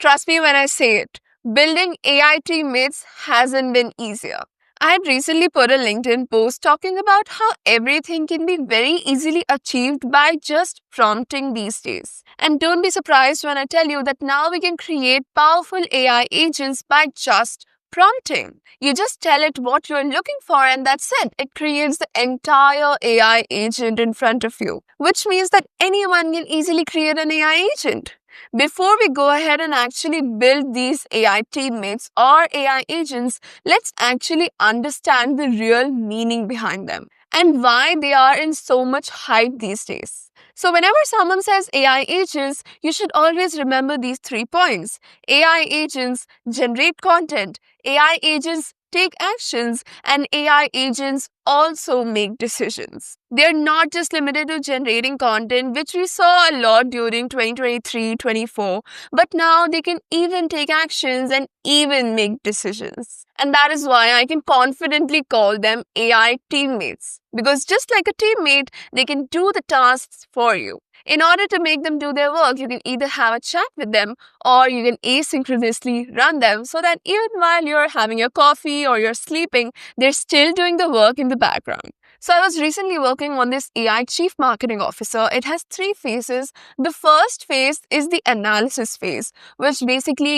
Trust me when I say it, building AI teammates hasn't been easier. I had recently put a LinkedIn post talking about how everything can be very easily achieved by just prompting these days. And don't be surprised when I tell you that now we can create powerful AI agents by just prompting. You just tell it what you're looking for, and that's it. It creates the entire AI agent in front of you, which means that anyone can easily create an AI agent. Before we go ahead and actually build these AI teammates or AI agents, let's actually understand the real meaning behind them and why they are in so much hype these days. So whenever someone says AI agents, you should always remember these 3 points. AI agents generate content, AI agents take actions, and AI agents also make decisions. They're not just limited to generating content, which we saw a lot during 2023-24, but now they can even take actions and even make decisions. And that is why I can confidently call them AI teammates. Because just like a teammate, they can do the tasks for you. In order to make them do their work, you can either have a chat with them or you can asynchronously run them so that even while you're having your coffee or you're sleeping, they're still doing the work in the background. So I was recently working on this AI Chief Marketing Officer. It has 3 phases. The first phase is the analysis phase, which basically,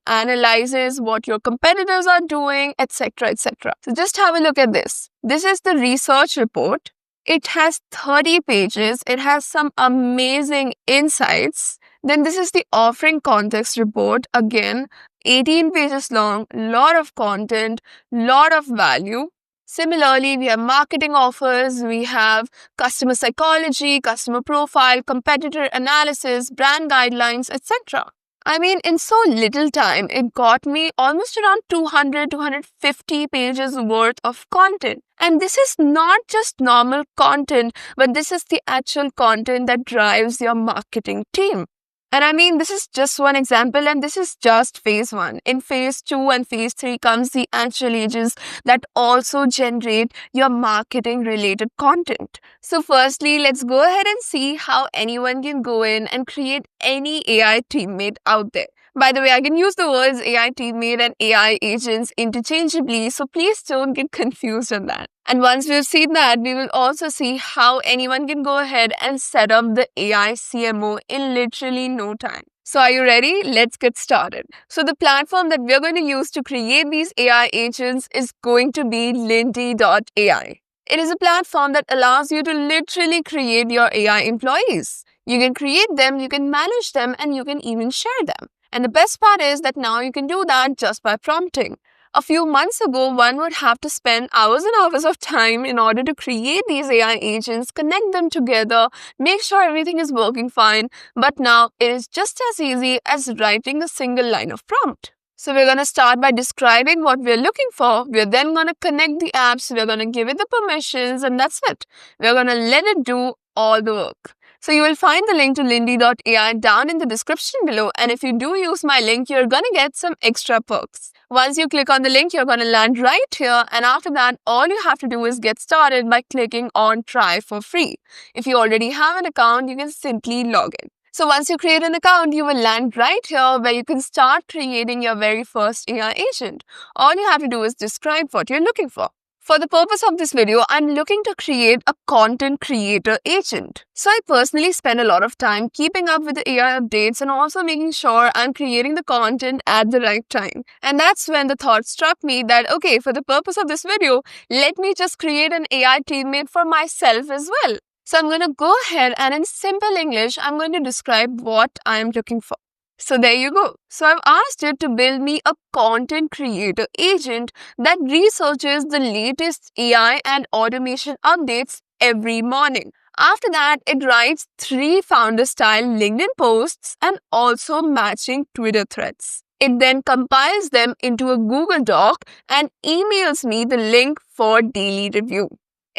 analyzes what your competitors are doing, etc., etc. So just have a look at this. This is the research report. It has 30 pages. It has some amazing insights. Then this is the offering context report. Again, 18 pages long, lot of content, lot of value. Similarly, we have marketing offers, we have customer psychology, customer profile, competitor analysis, brand guidelines, etc. I mean, in so little time, it got me almost around 250 pages worth of content. And this is not just normal content, but this is the actual content that drives your marketing team. And I mean, this is just one example, and this is just phase 1. In phase 2 and phase 3 comes the actual agents that also generate your marketing related content. So firstly, let's go ahead and see how anyone can go in and create any AI teammate out there. By the way, I can use the words AI teammate and AI agents interchangeably, so please don't get confused on that. And once we've seen that, we will also see how anyone can go ahead and set up the AI CMO in literally no time. So are you ready? Let's get started. So the platform that we're going to use to create these AI agents is going to be Lindy.ai. It is a platform that allows you to literally create your AI employees. You can create them, you can manage them, and you can even share them. And the best part is that now you can do that just by prompting. A few months ago, one would have to spend hours and hours of time in order to create these AI agents, connect them together, make sure everything is working fine. But now it is just as easy as writing a single line of prompt. So we're going to start by describing what we're looking for. We're then going to connect the apps, we're going to give it the permissions, and that's it. We're going to let it do all the work. So you will find the link to Lindy.ai down in the description below, and if you do use my link, you're going to get some extra perks. Once you click on the link, you're going to land right here, and after that, all you have to do is get started by clicking on Try for free. If you already have an account, you can simply log in. So once you create an account, you will land right here where you can start creating your very first AI agent. All you have to do is describe what you're looking for. For the purpose of this video, I'm looking to create a content creator agent. So I personally spend a lot of time keeping up with the AI updates and also making sure I'm creating the content at the right time. And that's when the thought struck me that, okay, for the purpose of this video, let me just create an AI teammate for myself as well. So I'm going to go ahead and in simple English, I'm going to describe what I'm looking for. So there you go. So I've asked it to build me a content creator agent that researches the latest AI and automation updates every morning. After that, it writes 3 founder-style LinkedIn posts and also matching Twitter threads. It then compiles them into a Google Doc and emails me the link for daily review.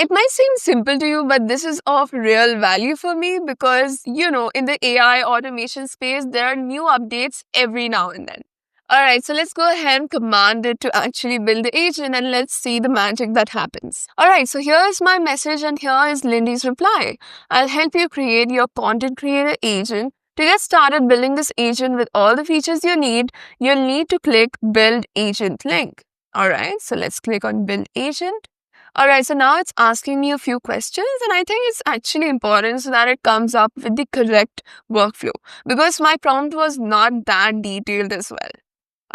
It might seem simple to you, but this is of real value for me because, in the AI automation space, there are new updates every now and then. Alright, so let's go ahead and command it to actually build the agent and let's see the magic that happens. Alright, so here is my message and here is Lindy's reply. I'll help you create your content creator agent To get started building this agent with all the features you need, you'll need to click Build Agent link. Alright, so let's click on Build Agent. Alright, so now it's asking me a few questions, and I think it's actually important so that it comes up with the correct workflow, because my prompt was not that detailed as well.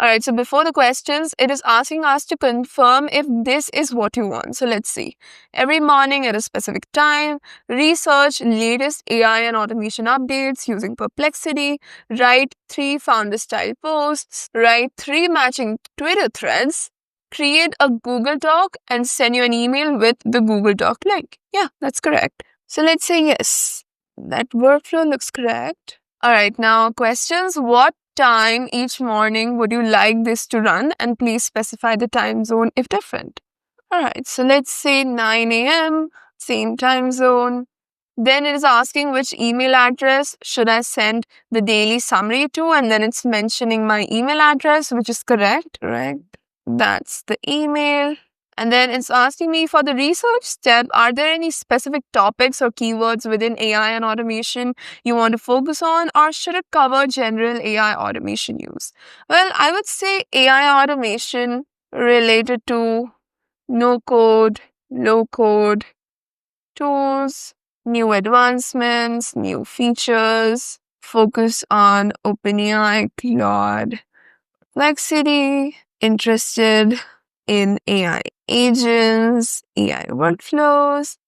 Alright, so before the questions, it is asking us to confirm if this is what you want. So let's see. Every morning at a specific time, research latest AI and automation updates using Perplexity, write 3 founder style posts, write 3 matching Twitter threads, create a Google Doc, and send you an email with the Google Doc link. Yeah, that's correct. So let's say yes. That workflow looks correct. Alright, now questions. What time each morning would you like this to run, and please specify the time zone if different. Alright, so let's say 9 a.m., same time zone. Then it is asking which email address should I send the daily summary to, and then it's mentioning my email address, which is correct, right? That's the email. And then it's asking me for the research step, are there any specific topics or keywords within AI and automation you want to focus on, or should it cover general AI automation use? Well, I would say AI automation related to no code, low code, tools, new advancements, new features, focus on OpenAI, Claude, Perplexity, interested in AI agents, AI workflows,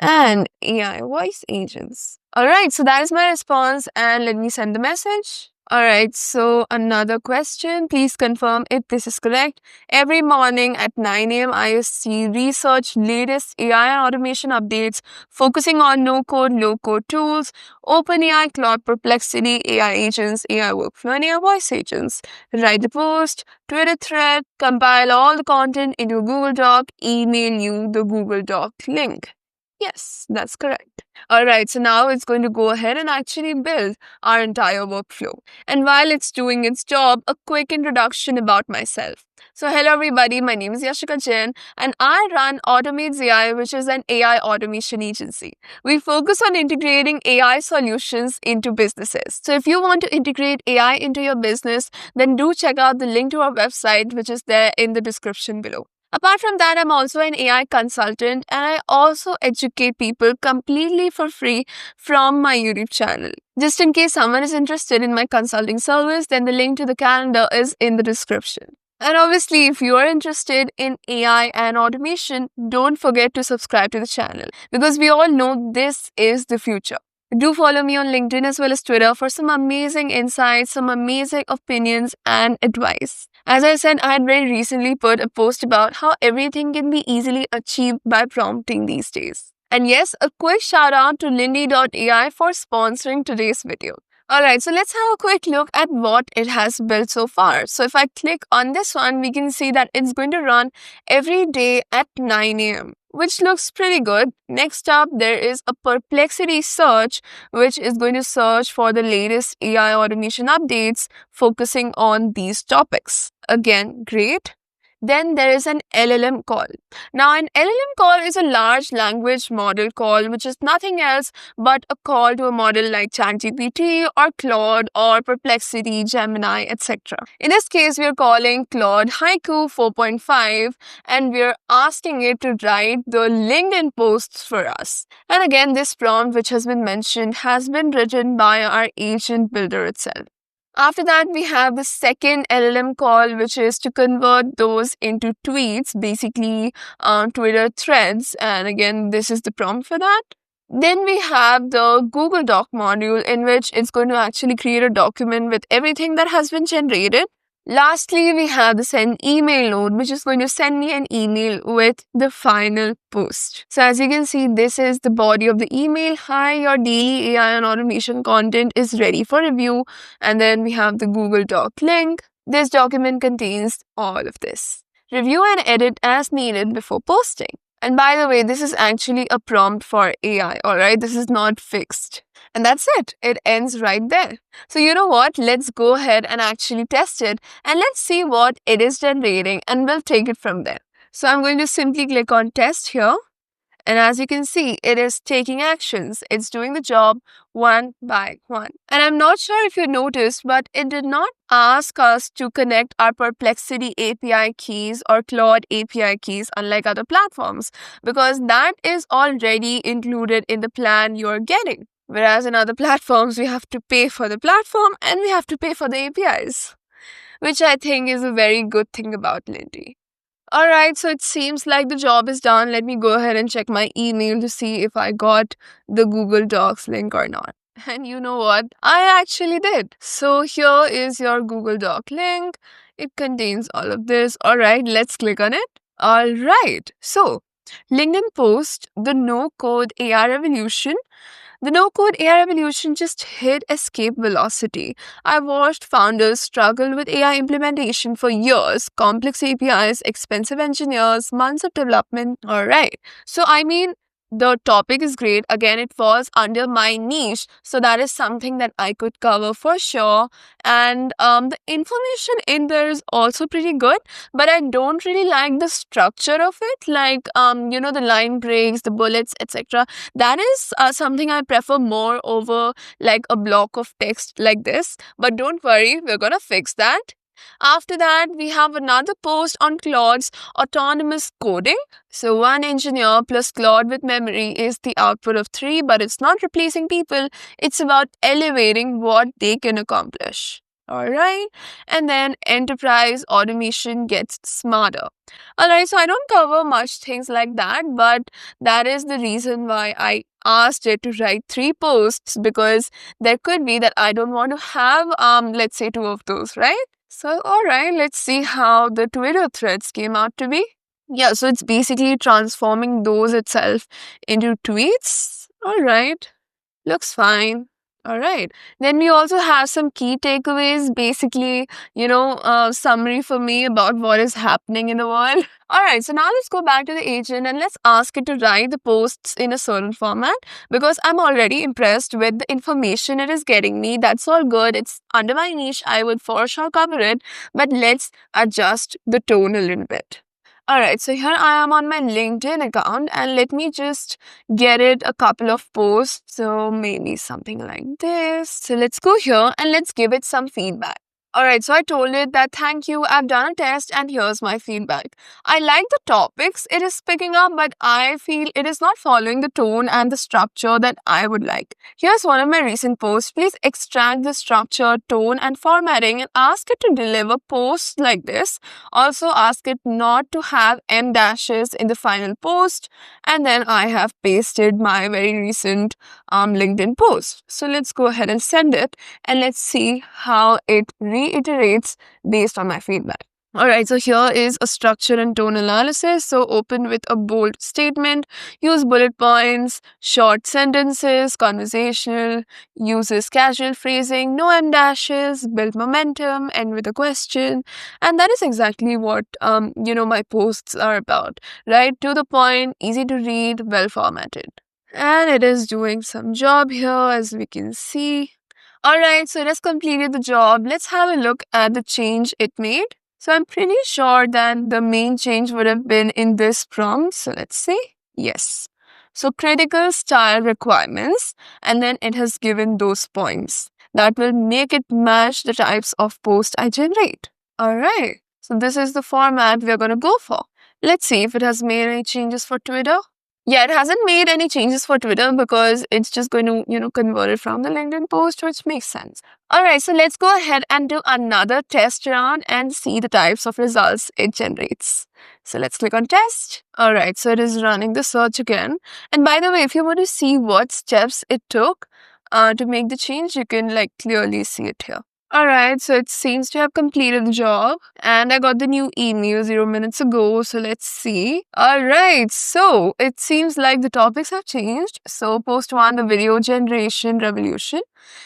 and AI voice agents. Alright, so that is my response, and let me send the message. Alright, so another question. Please confirm if this is correct. Every morning at 9 a.m. IST, research latest AI and automation updates focusing on no-code, low-code tools, OpenAI, Claude, Perplexity, AI agents, AI workflow, and AI voice agents. Write the post, Twitter thread, compile all the content into a Google Doc, email you the Google Doc link. Yes, that's correct. Alright, so now it's going to go ahead and actually build our entire workflow. And while it's doing its job, a quick introduction about myself. So hello everybody, my name is Yashica Jain, and I run Automates AI, which is an AI automation agency. We focus on integrating AI solutions into businesses. So if you want to integrate AI into your business, then do check out the link to our website, which is there in the description below. Apart from that, I'm also an AI consultant, and I also educate people completely for free from my YouTube channel. Just in case someone is interested in my consulting service, then the link to the calendar is in the description. And obviously, if you are interested in AI and automation, don't forget to subscribe to the channel, because we all know this is the future. Do follow me on LinkedIn as well as Twitter for some amazing insights, some amazing opinions and advice. As I said, I had very recently put a post about how everything can be easily achieved by prompting these days. And yes, a quick shout out to Lindy.ai for sponsoring today's video. Alright, so let's have a quick look at what it has built so far. So if I click on this one, we can see that it's going to run every day at 9 a.m. which looks pretty good. Next up, there is a Perplexity search, which is going to search for the latest AI automation updates focusing on these topics. Again, great. Then there is an LLM call. Now, an LLM call is a large language model call, which is nothing else but a call to a model like ChatGPT or Claude or Perplexity, Gemini, etc. In this case, we are calling Claude Haiku 4.5, and we are asking it to write the LinkedIn posts for us. And again, this prompt, which has been mentioned, has been written by our agent builder itself. After that, we have the second LLM call, which is to convert those into tweets, basically Twitter threads. And again, this is the prompt for that. Then we have the Google Doc module, in which it's going to actually create a document with everything that has been generated. Lastly, we have the send email node, which is going to send me an email with the final post. So as you can see, this is the body of the email. Hi, your daily AI and automation content is ready for review. And then we have the Google Doc link. This document contains all of this. Review and edit as needed before posting. And by the way, this is actually a prompt for AI, alright? This is not fixed. And that's it. It ends right there. So you know what? Let's go ahead and actually test it, and let's see what it is generating, and we'll take it from there. So I'm going to simply click on test here. And as you can see, it is taking actions. It's doing the job one by one. And I'm not sure if you noticed, but it did not ask us to connect our Perplexity API keys or Claude API keys, unlike other platforms, because that is already included in the plan you're getting. Whereas in other platforms, we have to pay for the platform and we have to pay for the APIs, which I think is a very good thing about Lindy. Alright, so it seems like the job is done. Let me go ahead and check my email to see if I got the Google Docs link or not. And you know what? I actually did. So here is your Google Doc link. It contains all of this. Alright, let's click on it. Alright, so LinkedIn post the no code AI revolution. The no-code AI revolution just hit escape velocity. I watched founders struggle with AI implementation for years, complex APIs, expensive engineers, months of development. All right. So, I mean, the topic is great. Again, it falls under my niche. So, that is something that I could cover for sure. And the information in there is also pretty good, but I don't really like the structure of it, like, the line breaks, the bullets, etc. That is something I prefer more over like a block of text like this. But don't worry, we're gonna fix that. After that, we have another post on Claude's autonomous coding. So, one engineer plus Claude with memory is the output of three, but it's not replacing people, it's about elevating what they can accomplish. Alright, and then enterprise automation gets smarter. Alright, so I don't cover much things like that, but that is the reason why I asked it to write 3 posts, because there could be that I don't want to have let's say 2 of those, right? So alright, let's see how the Twitter threads came out to be. Yeah, so it's basically transforming those itself into tweets. Alright, looks fine. Alright. Then we also have some key takeaways, basically, summary for me about what is happening in the world. Alright, so now let's go back to the agent and let's ask it to write the posts in a certain format, because I'm already impressed with the information it is getting me. That's all good. It's under my niche. I would for sure cover it, but let's adjust the tone a little bit. Alright, so here I am on my LinkedIn account and let me just get it a couple of posts. So maybe something like this. So let's go here and let's give it some feedback. Alright, so I told it that thank you, I've done a test and here's my feedback. I like the topics it is picking up, but I feel it is not following the tone and the structure that I would like. Here's one of my recent posts. Please extract the structure, tone and formatting and ask it to deliver posts like this. Also ask it not to have M dashes in the final post. And then I have pasted my very recent LinkedIn post. So let's go ahead and send it and let's see how it reiterates based on my feedback. Alright, so here is a structure and tone analysis. So open with a bold statement, use bullet points, short sentences, conversational, uses casual phrasing, no M dashes, build momentum, end with a question. And that is exactly what, my posts are about, right? To the point, easy to read, well formatted. And it is doing some job here, as we can see. Alright, so it has completed the job. Let's have a look at the change it made. So I'm pretty sure that the main change would have been in this prompt. So let's see. Yes. So critical style requirements, and then it has given those points that will make it match the types of post I generate. Alright, so this is the format we're going to go for. Let's see if it has made any changes for Twitter. Yeah, it hasn't made any changes for Twitter because it's just going to, convert it from the LinkedIn post, which makes sense. Alright, so let's go ahead and do another test round and see the types of results it generates. So let's click on test. Alright, so it is running the search again. And by the way, if you want to see what steps it took to make the change, you can clearly see it here. Alright, so it seems to have completed the job and I got the new email 0 minutes ago. So let's see. Alright, so it seems like the topics have changed. So post 1, the video generation revolution.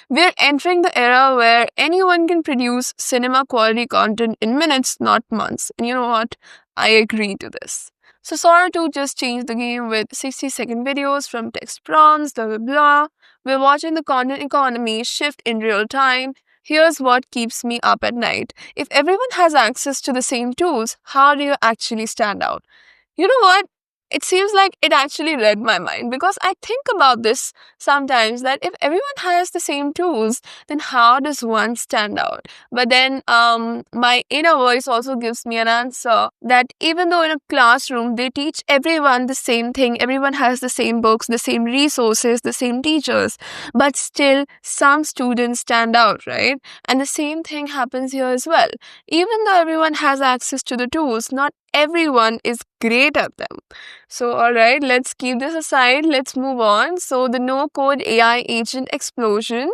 We're entering the era where anyone can produce cinema quality content in minutes, not months. And you know what? I agree to this. So Sora 2 just changed the game with 60-second videos from text prompts, blah blah blah. We're watching the content economy shift in real time. Here's what keeps me up at night. If everyone has access to the same tools, how do you actually stand out? You know what? it seems like it actually read my mind, because I think about this sometimes, that if everyone has the same tools, then how does one stand out? But then my inner voice also gives me an answer, that even though in a classroom they teach everyone the same thing, everyone has the same books, the same resources, the same teachers, but still some students stand out, right? And the same thing happens here as well. Even though everyone has access to the tools, not everyone is great at them. So, alright, let's keep this aside. Let's move on. So, the no code AI agent explosion.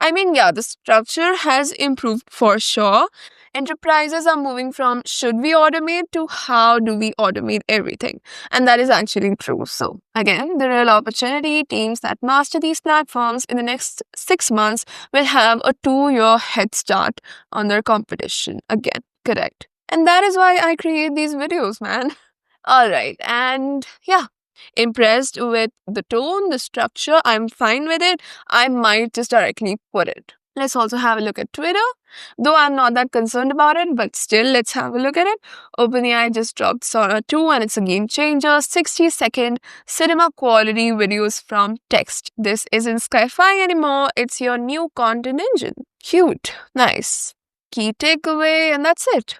I mean, yeah, the structure has improved for sure. Enterprises are moving from should we automate to how do we automate everything. And that is actually true. So, again, the real opportunity, teams that master these platforms in the next 6 months will have a 2-year head start on their competition. Again, correct. And that is why I create these videos, man. All right. And yeah, impressed with the tone, the structure. I'm fine with it. I might just directly put it. Let's also have a look at Twitter. Though I'm not that concerned about it, but still, let's have a look at it. OpenAI just dropped Sora 2 and it's a game changer. 60-second cinema quality videos from text. This isn't sci-fi anymore. It's your new content engine. Cute. Nice. Key takeaway, and that's it.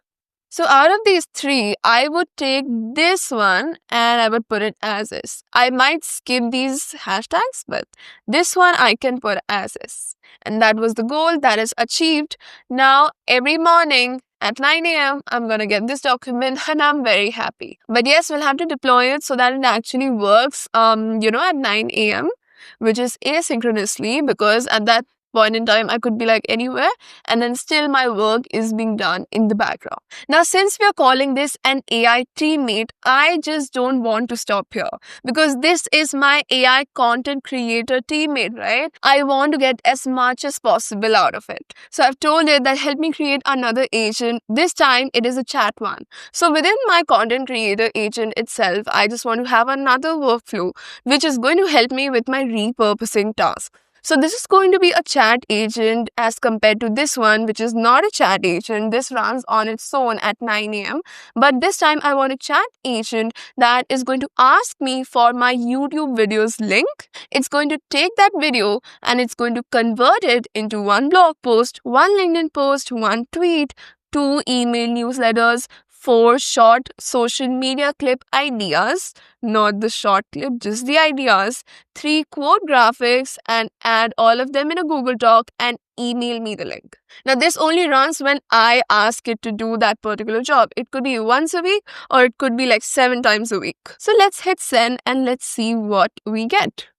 So out of these three, I would take this one and I would put it as is. I might skip these hashtags, but this one I can put as is. And that was the goal that is achieved. Now, every morning at 9 a.m., I'm going to get this document and I'm very happy. But yes, we'll have to deploy it so that it actually works, at 9 a.m., which is asynchronously, because at that point in time, I could be like anywhere, and then still my work is being done in the background. Now, since we are calling this an AI teammate, I just don't want to stop here, because this is my AI content creator teammate, right? I want to get as much as possible out of it. So I've told it that help me create another agent. This time it is a chat one. So within my content creator agent itself, I just want to have another workflow which is going to help me with my repurposing task. So this is going to be a chat agent as compared to this one, which is not a chat agent. This runs on its own at 9 a.m. But this time I want a chat agent that is going to ask me for my YouTube videos link. It's going to take that video and it's going to convert it into one blog post, one LinkedIn post, one tweet, 2 email newsletters, 4 short social media clip ideas, not the short clip, just the ideas, 3 quote graphics, and add all of them in a Google Doc and email me the link. Now, this only runs when I ask it to do that particular job. It could be once a week or it could be like 7 times a week. So let's hit send and let's see what we get.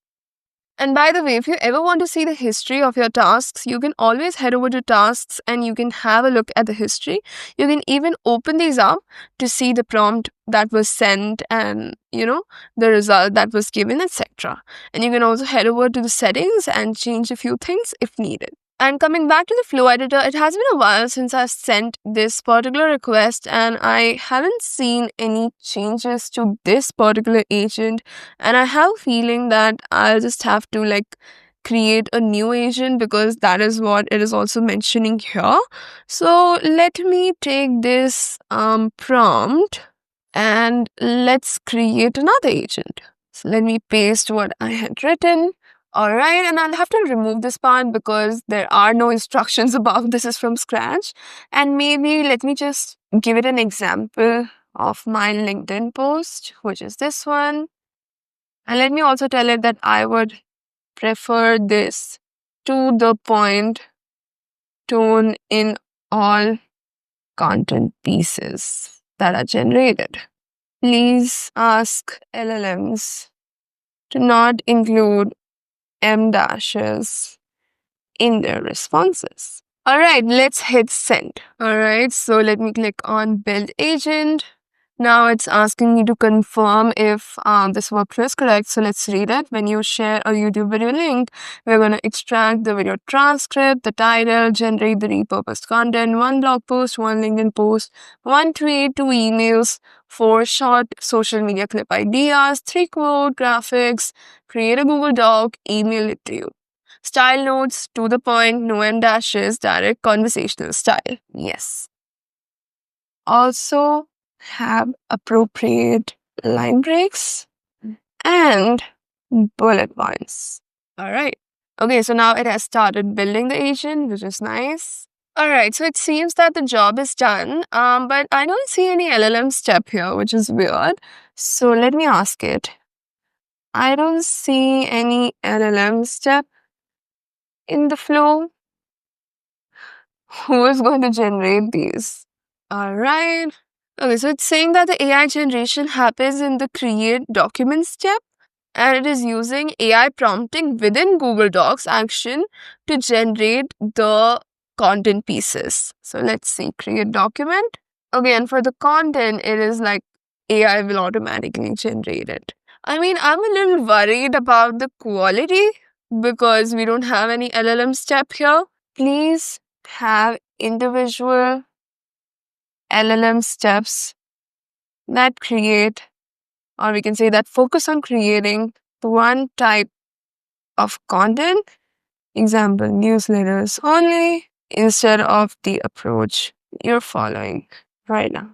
And by the way, if you ever want to see the history of your tasks, you can always head over to tasks and you can have a look at the history. You can even open these up to see the prompt that was sent and, the result that was given, etc. And you can also head over to the settings and change a few things if needed. And coming back to the flow editor, it has been a while since I've sent this particular request and I haven't seen any changes to this particular agent. And I have a feeling that I'll just have to create a new agent, because that is what it is also mentioning here. So let me take this prompt and let's create another agent. So let me paste what I had written. Alright, and I'll have to remove this part because there are no instructions above. This is from scratch. And maybe let me just give it an example of my LinkedIn post, which is this one. And let me also tell it that I would prefer this to the point tone in all content pieces that are generated. Please ask LLMs to not include M dashes in their responses. All right, let's hit send. All right, so let me click on build agent. Now it's asking me to confirm if this workflow is correct. So let's read it. When you share a YouTube video link, we're going to extract the video transcript, the title, generate the repurposed content, 1 blog post, 1 LinkedIn post, 1 tweet, 2 emails, 4 short social media clip ideas, 3 quote graphics, create a Google Doc, email it to you. Style notes, to the point, no M dashes, direct conversational style. Yes. Also have appropriate line breaks, and bullet points. All right. Okay, so now it has started building the agent, which is nice. All right, so it seems that the job is done, but I don't see any LLM step here, which is weird. So let me ask it. I don't see any LLM step in the flow. Who is going to generate these? All right. Okay, so it's saying that the AI generation happens in the create document step, and it is using AI prompting within Google Docs action to generate the content pieces. So let's see, create document. Okay, and for the content, it is like AI will automatically generate it. I mean, I'm a little worried about the quality because we don't have any LLM step here. Please have individual LLM steps that create, or we can say that focus on creating one type of content, example, newsletters only, instead of the approach you're following right now.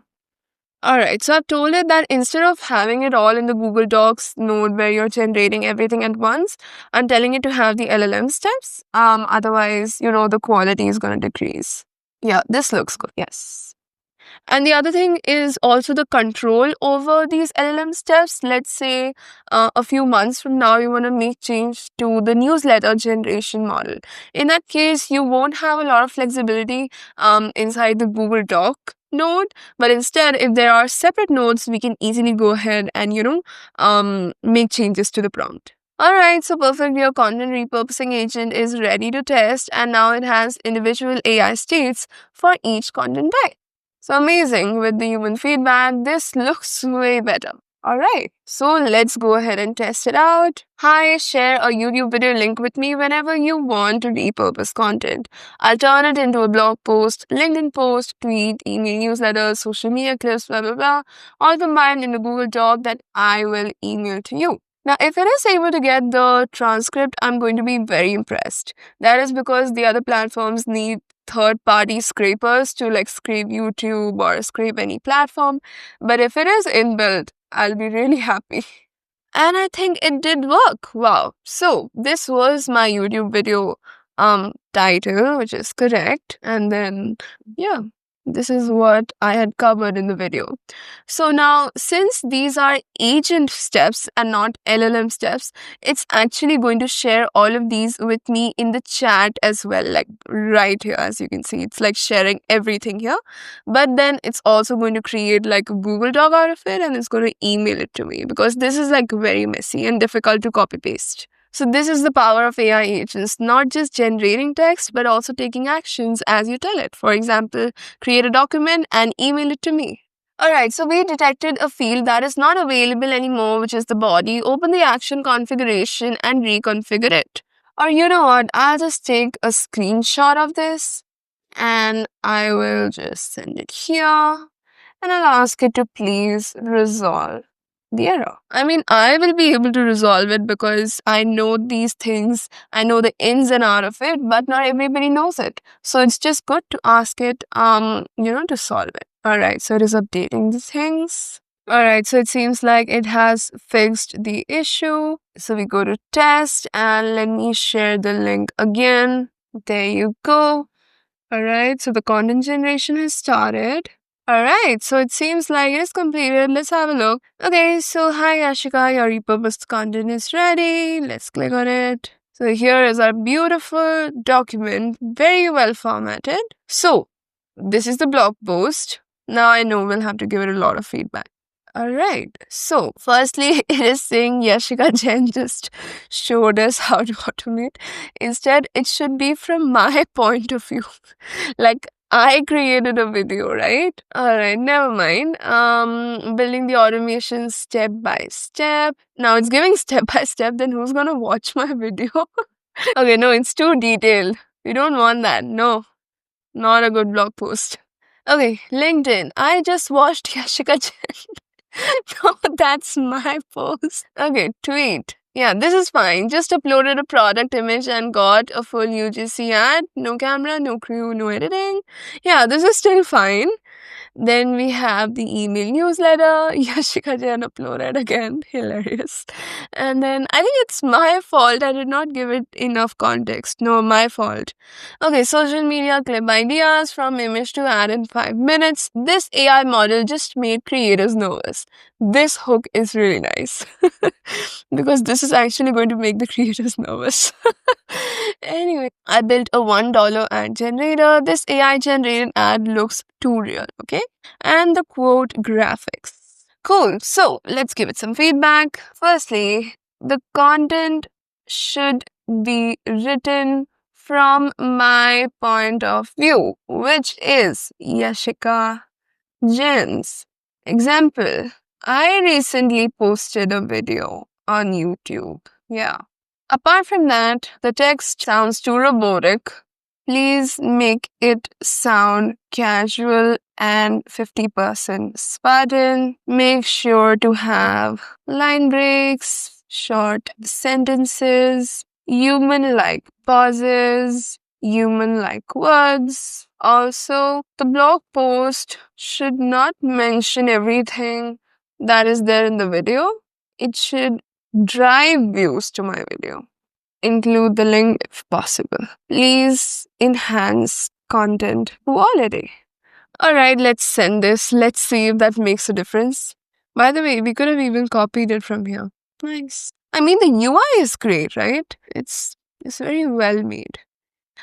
All right, so I've told it that instead of having it all in the Google Docs node where you're generating everything at once, I'm telling it to have the LLM steps. Otherwise, the quality is going to decrease. Yeah, this looks good. Yes. And the other thing is also the control over these LLM steps. Let's say a few months from now, you want to make change to the newsletter generation model. In that case, you won't have a lot of flexibility inside the Google Doc node, but instead, if there are separate nodes, we can easily go ahead and, make changes to the prompt. Alright, so perfect. Your content repurposing agent is ready to test, and now it has individual AI states for each content type. So amazing. With the human feedback, this looks way better. Alright, so let's go ahead and test it out. Hi, share a YouTube video link with me whenever you want to repurpose content. I'll turn it into a blog post, LinkedIn post, tweet, email newsletters, social media clips, blah blah blah, all combined in a Google Doc that I will email to you. Now, if it is able to get the transcript, I'm going to be very impressed. That is because the other platforms need third-party scrapers to scrape YouTube or scrape any platform. But if it is inbuilt, I'll be really happy. And I think it did work. Wow. So this was my YouTube video title, which is correct. And then, yeah, this is what I had covered in the video. So now, since these are agent steps and not LLM steps, it's actually going to share all of these with me in the chat as well, like right here, as you can see. It's like sharing everything here. But then it's also going to create like a Google Doc out of it, and it's going to email it to me because this is like very messy and difficult to copy paste. So this is the power of AI agents, not just generating text, but also taking actions as you tell it. For example, create a document and email it to me. Alright, so we detected a field that is not available anymore, which is the body. Open the action configuration and reconfigure it. Or you know what, I'll just take a screenshot of this and I will just send it here. And I'll ask it to please resolve the error. I mean, I will be able to resolve it because I know these things, I know the ins and out of it, but not everybody knows it. So it's just good to ask it, to solve it. Alright, so it is updating the things. Alright, so it seems like it has fixed the issue. So we go to test and let me share the link again. There you go. Alright, so the content generation has started. Alright, so it seems like it is completed. Let's have a look. Okay, so hi Yashica, your repurposed content is ready. Let's click on it. So here is our beautiful document, very well formatted. So this is the blog post. Now I know we'll have to give it a lot of feedback. Alright, so firstly, it is saying Yashica Jen just showed us how to automate. Instead, it should be from my point of view. Like, I created a video, right? Alright, never mind. Building the automation step by step. Now it's giving step by step, then who's gonna watch my video? Okay, no, it's too detailed. We don't want that. No, not a good blog post. Okay, LinkedIn. I just watched Yashica Jen. No, that's my post. Okay, tweet. Yeah, this is fine. Just uploaded a product image and got a full UGC ad. No camera, no crew, no editing. Yeah, this is still fine. Then we have the email newsletter. Yashica Jain uploaded again. Hilarious. And then I think it's my fault. I did not give it enough context. No, my fault. Okay, social media clip ideas from image to ad in 5 minutes. This AI model just made creators nervous. This hook is really nice because this is actually going to make the creators nervous. Anyway, I built a $1 ad generator. This AI generated ad looks too real, okay? And the quote graphics. Cool. So let's give it some feedback. Firstly, the content should be written from my point of view, which is Yashica Jain's. Example, I recently posted a video on YouTube. Yeah. Apart from that, the text sounds too robotic. Please make it sound casual and 50% Spartan. Make sure to have line breaks, short sentences, human-like pauses, human-like words. Also, the blog post should not mention everything that is there in the video. It should drive views to my video. Include the link if possible. Please enhance content quality. Alright, let's send this. Let's see if that makes a difference. By the way, we could have even copied it from here. Nice. I mean, the UI is great, right? It's very well made.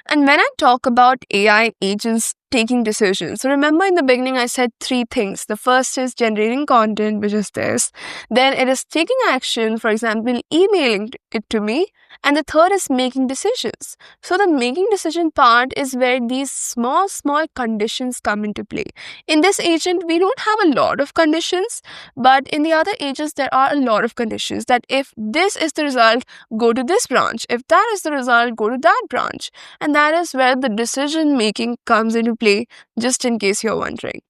And when I talk about AI agents taking decisions, so remember in the beginning I said 3 things. The first is generating content, which is this. Then it is taking action, for example, emailing it to me. And the third is making decisions. So the making decision part is where these small conditions come into play. In this agent, we don't have a lot of conditions, but in the other agents, there are a lot of conditions that if this is the result, go to this branch. If that is the result, go to that branch. And that is where the decision making comes into play, just in case you're wondering.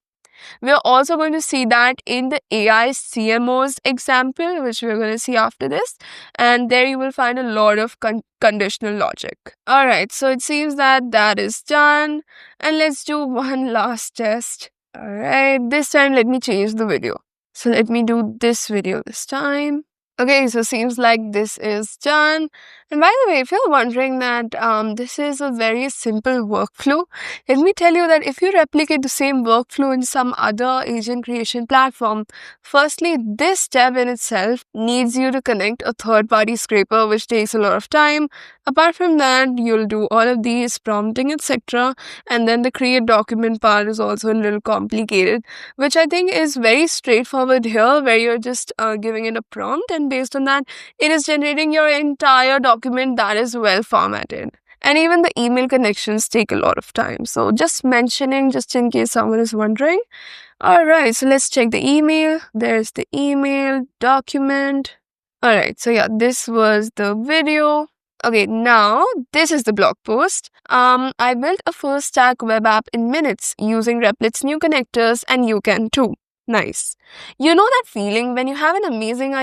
We're also going to see that in the AI CMOs example, which we're going to see after this. And there you will find a lot of conditional logic. Alright, so it seems that that is done. And let's do one last test. Alright, this time let me change the video. So let me do this video this time. Okay, so seems like this is done. And by the way, if you're wondering that this is a very simple workflow, let me tell you that if you replicate the same workflow in some other agent creation platform, firstly, this step in itself needs you to connect a third-party scraper, which takes a lot of time. Apart from that, you'll do all of these prompting, etc. And then the create document part is also a little complicated, which I think is very straightforward here, where you're just giving it a prompt, and based on that, it is generating your entire document that is well formatted. And even the email connections take a lot of time. So just mentioning, just in case someone is wondering. Alright, so let's check the email. There's the email document. Alright, so yeah, this was the video. Okay, now this is the blog post. I built a full stack web app in minutes using Replic's new connectors, and you can too. Nice. You know that feeling when you have an amazing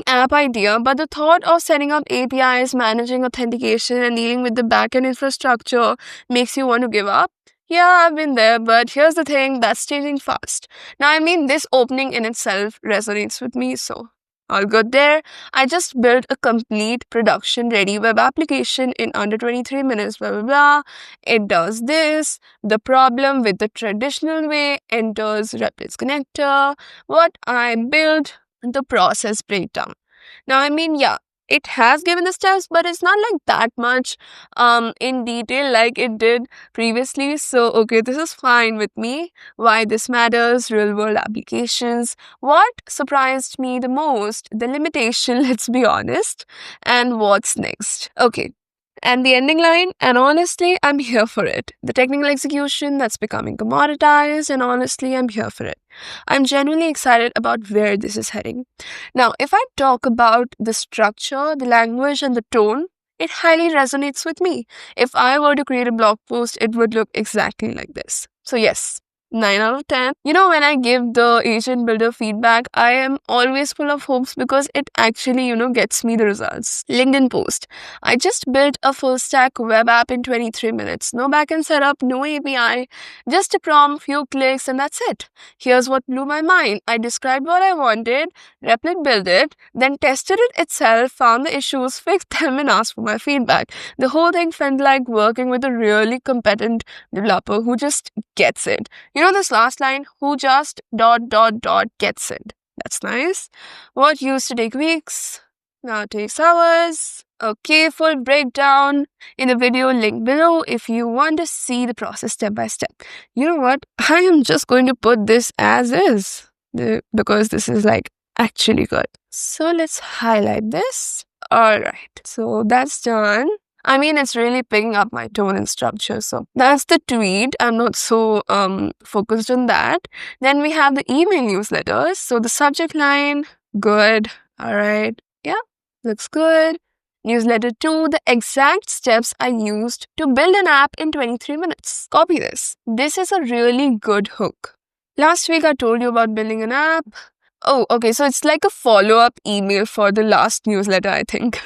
app idea, but the thought of setting up APIs, managing authentication, and dealing with the backend infrastructure makes you want to give up? Yeah, I've been there, but here's the thing, that's changing fast. Now, I mean, this opening in itself resonates with me, so all good there. I just built a complete production-ready web application in under 23 minutes, blah, blah, blah. It does this. The problem with the traditional way enters Replic's connector. What I built, the process breakdown. Now, I mean, yeah, it has given the steps, but it's not like that much in detail like it did previously. So, okay, this is fine with me. Why this matters, real world applications. What surprised me the most, the limitation, let's be honest, and what's next. Okay. And the ending line, and honestly, I'm here for it. The technical execution that's becoming commoditized, and honestly, I'm here for it. I'm genuinely excited about where this is heading. Now, if I talk about the structure, the language, and the tone, it highly resonates with me. If I were to create a blog post, it would look exactly like this. So yes, 9 out of 10. You know, when I give the agent builder feedback, I am always full of hopes because it actually, gets me the results. LinkedIn post. I just built a full stack web app in 23 minutes. No backend setup, no API, just a prompt, few clicks, and that's it. Here's what blew my mind. I described what I wanted, Replit built it, then tested it itself, found the issues, fixed them, and asked for my feedback. The whole thing felt like working with a really competent developer who just gets it. You know this last line, who just ... gets it. That's nice. What used to take weeks now takes hours. Okay, full breakdown in the video link below if you want to see the process step by step. You know what? I am just going to put this as is because this is like actually good. So let's highlight this. Alright, so that's done. I mean, it's really picking up my tone and structure. So that's the tweet. I'm not so focused on that. Then we have the email newsletters. So the subject line, good. All right. Yeah, looks good. Newsletter 2, the exact steps I used to build an app in 23 minutes. Copy this. This is a really good hook. Last week I told you about building an app. Oh, okay. So it's like a follow-up email for the last newsletter, I think.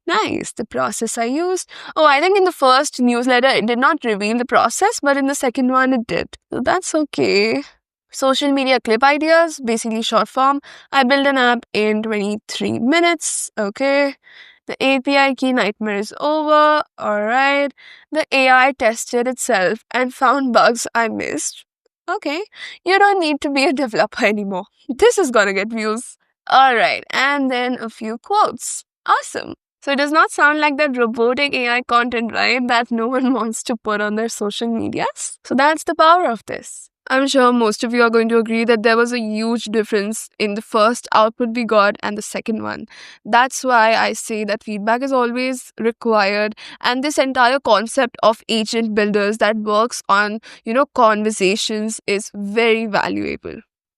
Nice. The process I used. Oh, I think in the first newsletter, it did not reveal the process, but in the second one, it did. So that's okay. Social media clip ideas, basically short form. I built an app in 23 minutes. Okay. The API key nightmare is over. All right. The AI tested itself and found bugs I missed. Okay. You don't need to be a developer anymore. This is gonna get views. All right. And then a few quotes. Awesome. So it does not sound like that robotic AI content, right? That no one wants to put on their social medias. So that's the power of this. I'm sure most of you are going to agree that there was a huge difference in the first output we got and the second one. That's why I say that feedback is always required, and this entire concept of agent builders that works on, conversations is very valuable.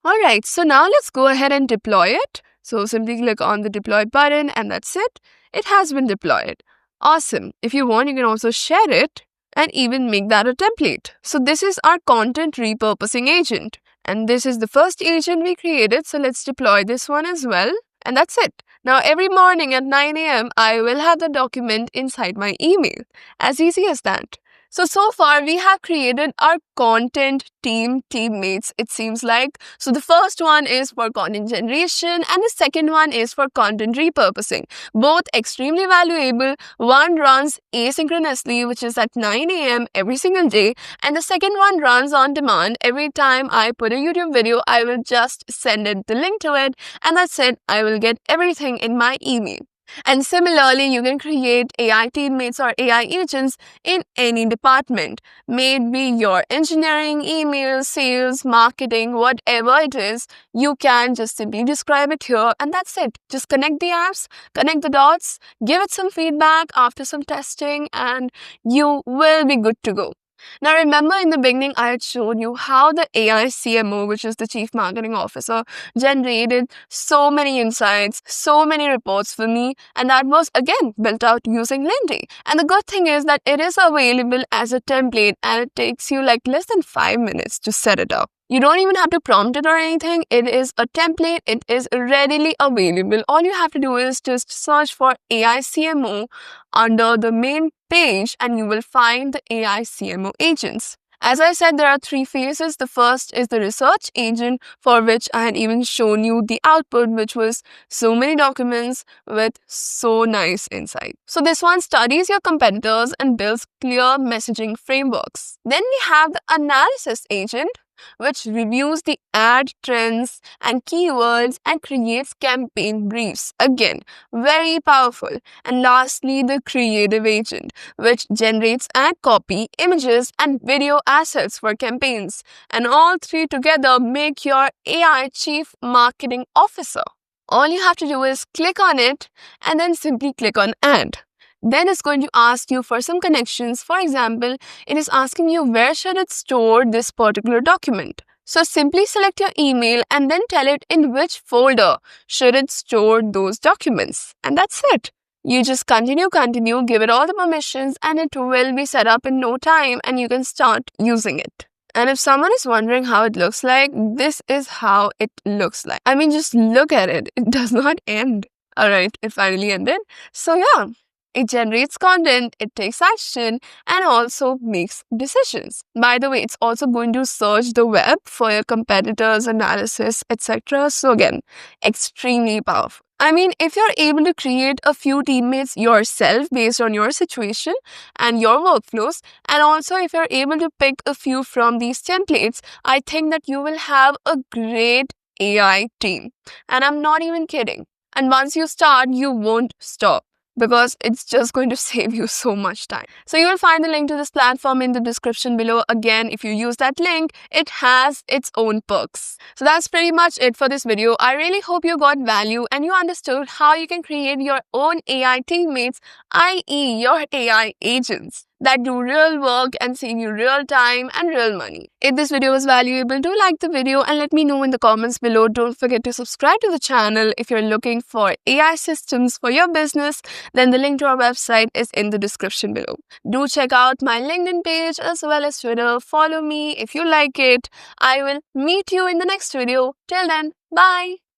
Alright, so now let's go ahead and deploy it. So simply click on the deploy button and that's it. It has been deployed. Awesome. If you want, you can also share it and even make that a template. So this is our content repurposing agent. And this is the first agent we created. So let's deploy this one as well. And that's it. Now every morning at 9 a.m., I will have the document inside my email. As easy as that. So far we have created our content teammates, it seems like. So the first one is for content generation and the second one is for content repurposing. Both extremely valuable. One runs asynchronously, which is at 9 a.m. every single day, and the second one runs on demand. Every time I put a YouTube video, I will just send it the link to it, and that's it. I will get everything in my email. And similarly, you can create AI teammates or AI agents in any department. May it be your engineering, email, sales, marketing, whatever it is, you can just simply describe it here and that's it. Just connect the apps, connect the dots, give it some feedback after some testing and you will be good to go. Now remember in the beginning I had shown you how the AI CMO, which is the Chief Marketing Officer, generated so many insights, so many reports for me, and that was again built out using Lindy. And the good thing is that it is available as a template and it takes you like less than 5 minutes to set it up. You don't even have to prompt it or anything. It is a template. It is readily available. All you have to do is just search for AI CMO under the main page and you will find the AI CMO agents. As I said, there are 3 phases. The first is the research agent, for which I had even shown you the output, which was so many documents with so nice insight. So this one studies your competitors and builds clear messaging frameworks. Then we have the analysis agent, which reviews the ad trends and keywords and creates campaign briefs. Again, very powerful. And lastly, the creative agent, which generates ad copy, images, and video assets for campaigns. And all 3 together make your AI Chief Marketing Officer. All you have to do is click on it and then simply click on Add. Then it's going to ask you for some connections. For example, it is asking you where should it store this particular document. So simply select your email and then tell it in which folder should it store those documents. And that's it. You just continue, give it all the permissions and it will be set up in no time and you can start using it. And if someone is wondering how it looks like, this is how it looks like. I mean, just look at it. It does not end. All right, it finally ended. So, yeah, it generates content, it takes action, and also makes decisions. By the way, it's also going to search the web for your competitors' analysis, etc. So, again, extremely powerful. I mean, if you're able to create a few teammates yourself based on your situation and your workflows, and also if you're able to pick a few from these templates, I think that you will have a great AI team. And I'm not even kidding. And once you start, you won't stop because it's just going to save you so much time. So you will find the link to this platform in the description below. Again, if you use that link, it has its own perks. So that's pretty much it for this video. I really hope you got value and you understood how you can create your own AI teammates, i.e. your AI agents that do real work and save you real time and real money. If this video was valuable, do like the video and let me know in the comments below. Don't forget to subscribe to the channel if you're looking for AI systems for your business. Then the link to our website is in the description below. Do check out my LinkedIn page as well as Twitter. Follow me if you like it. I will meet you in the next video. Till then, bye.